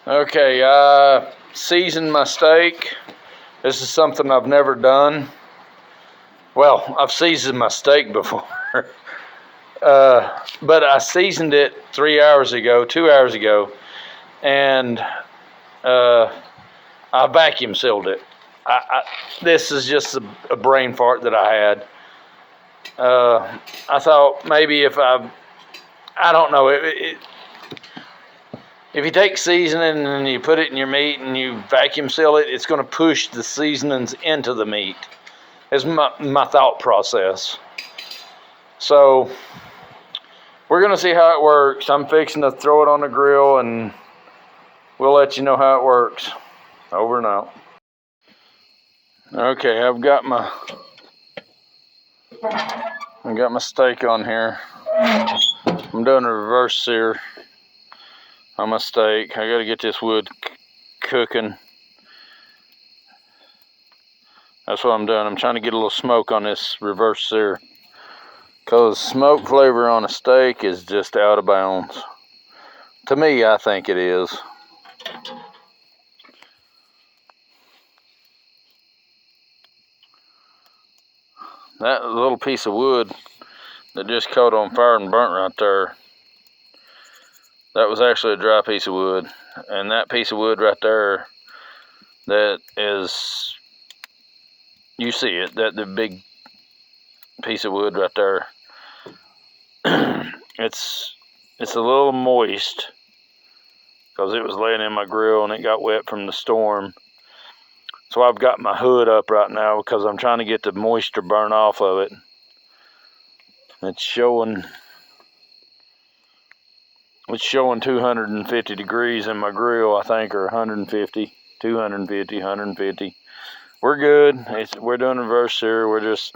Okay, seasoned my steak. This is something I've never done. Well, I've seasoned my steak before, but I seasoned it 3 hours ago, 2 hours ago, and I vacuum sealed it. This is just a brain fart that I had. I thought maybe I don't know, if you take seasoning and you put it in your meat and you vacuum seal it, it's going to push the seasonings into the meat. Is my thought process. So we're going to see how it works. I'm fixing to throw it on the grill and we'll let you know how it works. Over and out. Okay, I've got my steak on here. I'm doing a reverse sear on my steak. I got to get this wood cooking. That's what I'm doing. I'm trying to get a little smoke on this reverse sear, because smoke flavor on a steak is just out of bounds. To me, I think it is. That little piece of wood that just caught on fire and burnt right there, that was actually a dry piece of wood. And that piece of wood right there, that is, you see it, that the big piece of wood right there, it's a little moist because it was laying in my grill and it got wet from the storm. So I've got my hood up right now because I'm trying to get the moisture burn off of it. It's showing 250 degrees in my grill, I think, or 150, 250, 150. We're good. We're doing reverse sear. We're just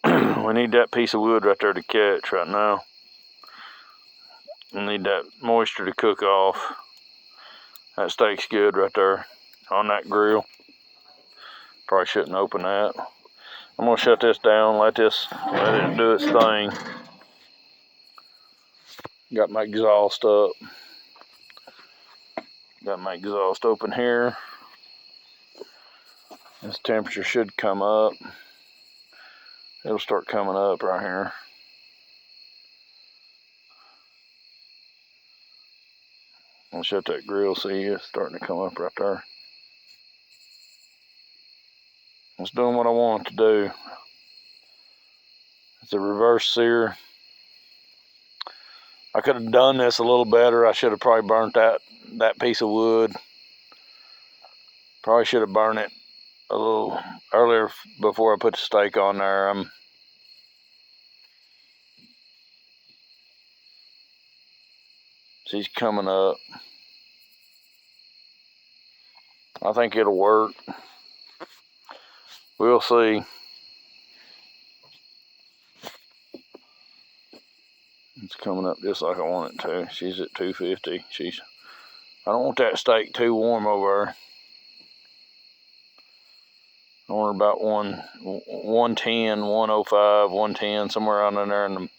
we need that piece of wood right there to catch right now. We need that moisture to cook off. That steak's good right there on that grill. Probably shouldn't open that. I'm gonna shut this down, let it do its thing. Got my exhaust up. Got my exhaust open here. This temperature should come up. It'll start coming up right here. I'll shut that grill, see it's starting to come up right there. It's doing what I want it to do. It's a reverse sear. I could have done this a little better. I should have probably burnt that piece of wood. Probably should have burned it a little earlier before I put the steak on there. She's coming up. I think it'll work. We'll see. It's coming up just like I want it to. She's at 250. I don't want that steak too warm over her. I want about 110, 105, 110, somewhere around in there in the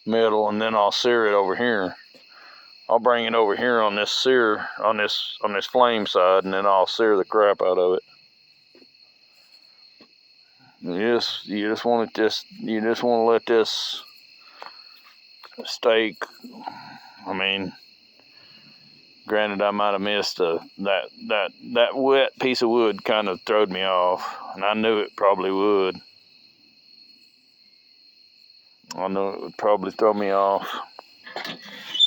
middle, and then I'll sear it over here. I'll bring it over here on this sear, on this flame side, and then I'll sear the crap out of it. You just want to let this steak, I mean, granted, I might have missed that wet piece of wood kind of throwed me off, and I knew it probably would. I knew it would probably throw me off.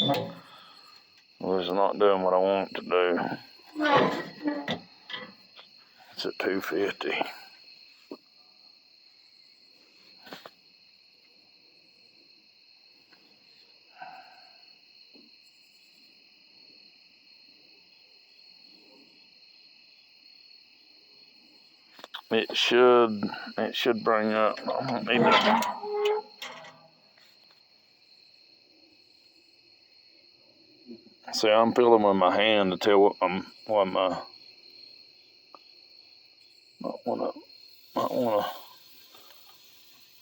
It was not doing what I want it to do. It's at 250. It should bring up. I don't need to. See, I'm feeling with my hand to tell what my might wanna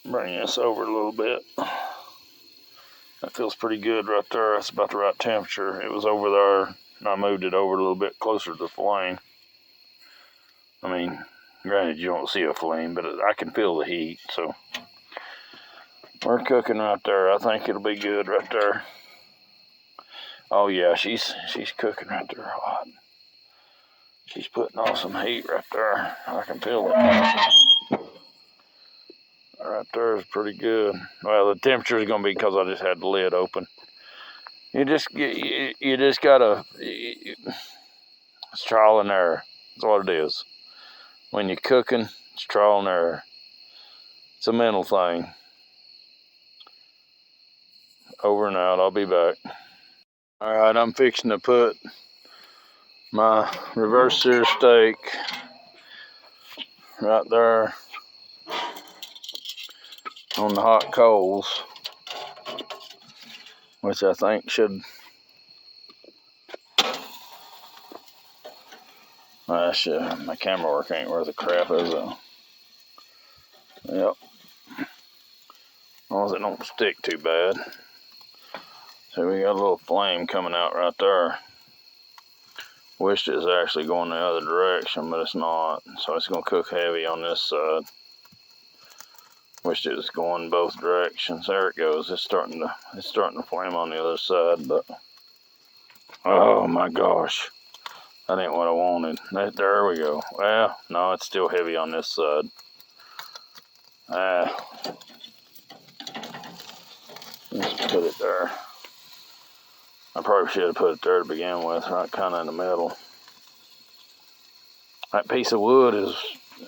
bring this over a little bit. That feels pretty good right there. That's about the right temperature. It was over there, and I moved it over a little bit closer to the flame. I mean, granted, you don't see a flame, but I can feel the heat, so we're cooking right there. I think it'll be good right there. Oh yeah, she's cooking right there hot. She's putting on some heat right there. I can feel it. Right there is pretty good. Well, the temperature is gonna be because I just had the lid open. You just gotta. It's trial and error. That's what it is. When you're cooking, it's trial and error. It's a mental thing. Over and out. I'll be back. All right, I'm fixing to put my reverse sear steak right there on the hot coals, which I think should. My camera work ain't worth a crap, is it? Yep. As long as it don't stick too bad. So we got a little flame coming out right there. Wished it was actually going the other direction, but it's not. So it's gonna cook heavy on this side. Wished it was going both directions. There it goes. It's starting to flame on the other side, but oh my gosh, that ain't what I wanted. There we go. Well, no, it's still heavy on this side. Let's put it there. I probably should have put it there to begin with, right kind of in the middle. That piece of wood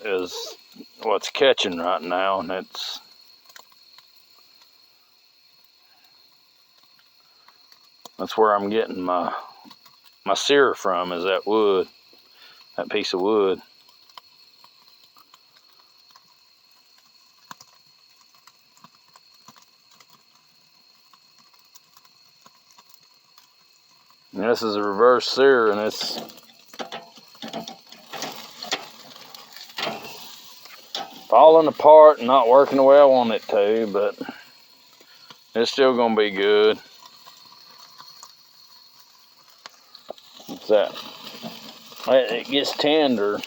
is what's catching right now, and that's where I'm getting my sear from, is that wood, that piece of wood. And this is a reverse sear, and it's falling apart and not working the way I want it to, but it's still gonna be good. It's that it gets tender.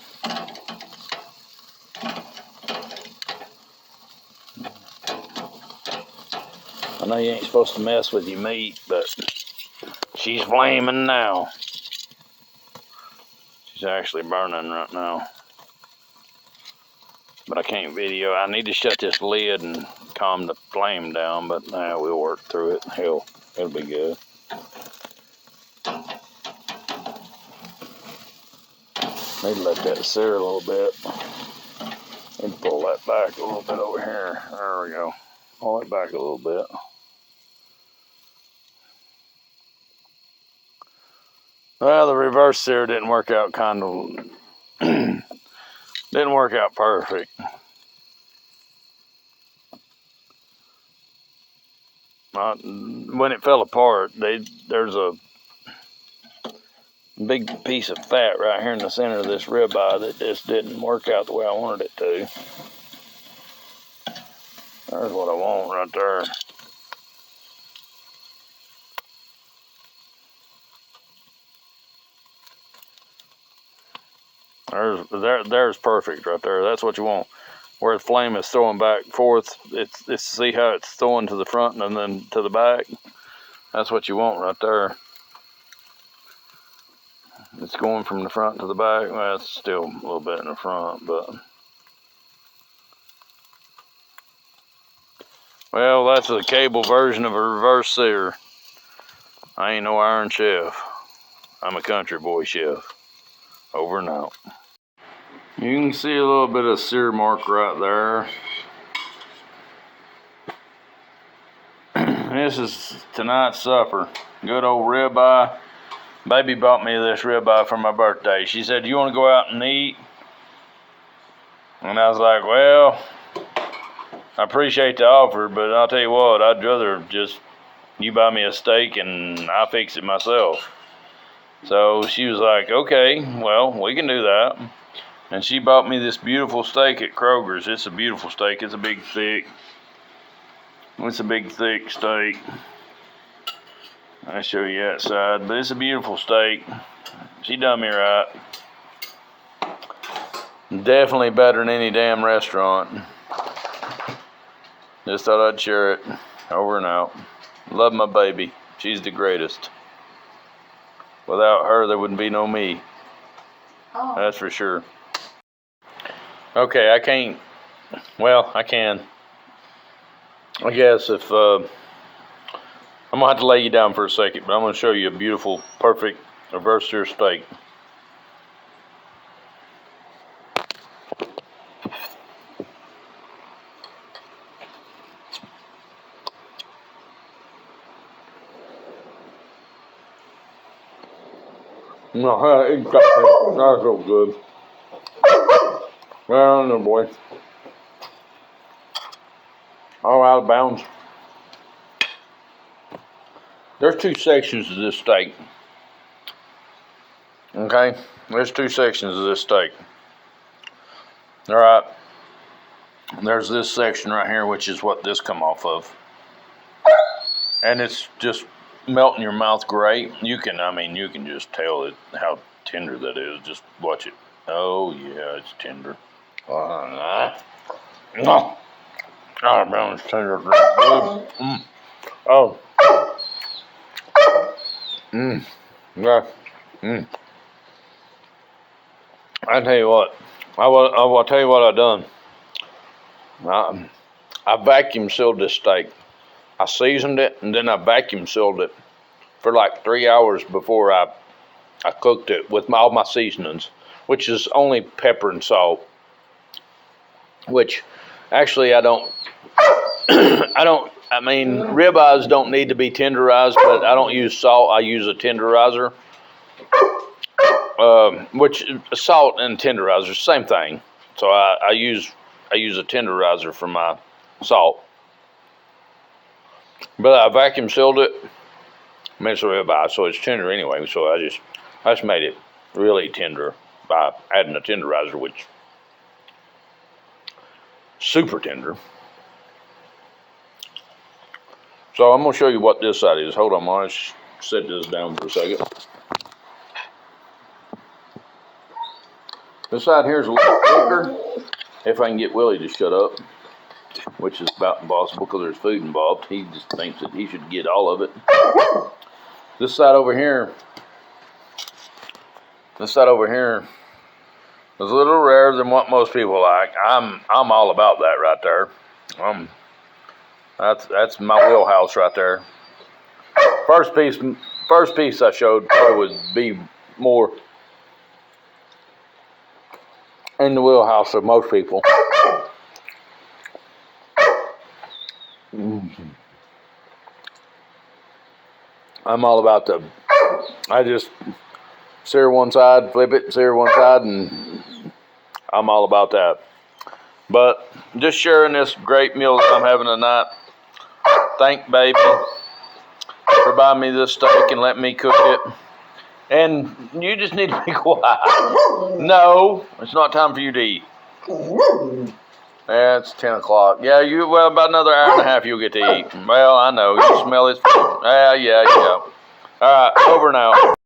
I know you ain't supposed to mess with your meat, but she's flaming now. She's actually burning right now. But I can't video. I need to shut this lid and calm the flame down, but now we'll work through it. Hell, it'll be good. Need to let that sear a little bit. Need to pull that back a little bit over here. There we go. Pull it back a little bit. Well, the reverse sear didn't work out didn't work out perfect. When it fell apart, there's a big piece of fat right here in the center of this ribeye that just didn't work out the way I wanted it to. There's what I want right there. There's perfect right there. That's what you want. Where the flame is throwing back and forth, it's see how it's throwing to the front and then to the back. That's what you want right there. It's going from the front to the back. Well, it's still a little bit in the front, but well, that's a cable version of a reverse sear. I ain't no Iron Chef. I'm a country boy chef. Over and out. You can see a little bit of sear mark right there. This is tonight's supper. Good old ribeye. Baby bought me this ribeye for my birthday. She said, "You want to go out and eat?" And I was like, "Well, I appreciate the offer, but I'll tell you what, I'd rather just you buy me a steak and I fix it myself." So she was like, "Okay, well, we can do that." And she bought me this beautiful steak at Kroger's. It's a beautiful steak. It's a big thick steak. I'll show you that side, but it's a beautiful steak. She done me right. Definitely better than any damn restaurant. Just thought I'd share it. Over and out. Love my baby. She's the greatest. Without her, there wouldn't be no me. Oh. That's for sure. Okay, I can't. Well, I can. I guess if I'm gonna have to lay you down for a second, but I'm gonna show you a beautiful, perfect reverse sear steak. No, it's not so good. Well, no, boy. All out of bounds. There's two sections of this steak. Okay? There's two sections of this steak. Alright. There's this section right here, which is what this come off of. And it's just melt in your mouth great. You can just tell it how tender that is. Just watch it. Oh yeah, it's tender. Oh, man, it's tender. Oh. Yeah. I tell you what. I will tell you what I done. I vacuum sealed this steak. I seasoned it and then I vacuum sealed it for like 3 hours before I cooked it with all my seasonings, which is only pepper and salt. Which actually I don't. I mean, ribeyes don't need to be tenderized, but I don't use salt. I use a tenderizer. Which salt and tenderizer, same thing. So I use a tenderizer for my salt. But I vacuum sealed it. I mean, it's a ribeye, so it's tender anyway. So I just made it really tender by adding a tenderizer, which super tender. So I'm gonna show you what this side is. Hold on, I'm gonna set this down for a second. This side here is a little thicker. If I can get Willie to shut up, which is about impossible because there's food involved. He just thinks that he should get all of it. This side over here is a little rarer than what most people like. I'm all about that right there. That's my wheelhouse right there. First piece I showed probably would be more in the wheelhouse of most people. I'm all about I just sear one side, flip it, sear one side, and I'm all about that. But just sharing this great meal that I'm having tonight. Thank baby for buying me this steak and letting me cook it. And you just need to be quiet. No, it's not time for you to eat. Yeah, it's 10 o'clock. Yeah, well, about another hour and a half you'll get to eat. Well, I know. You smell it. Yeah. All right, over and out.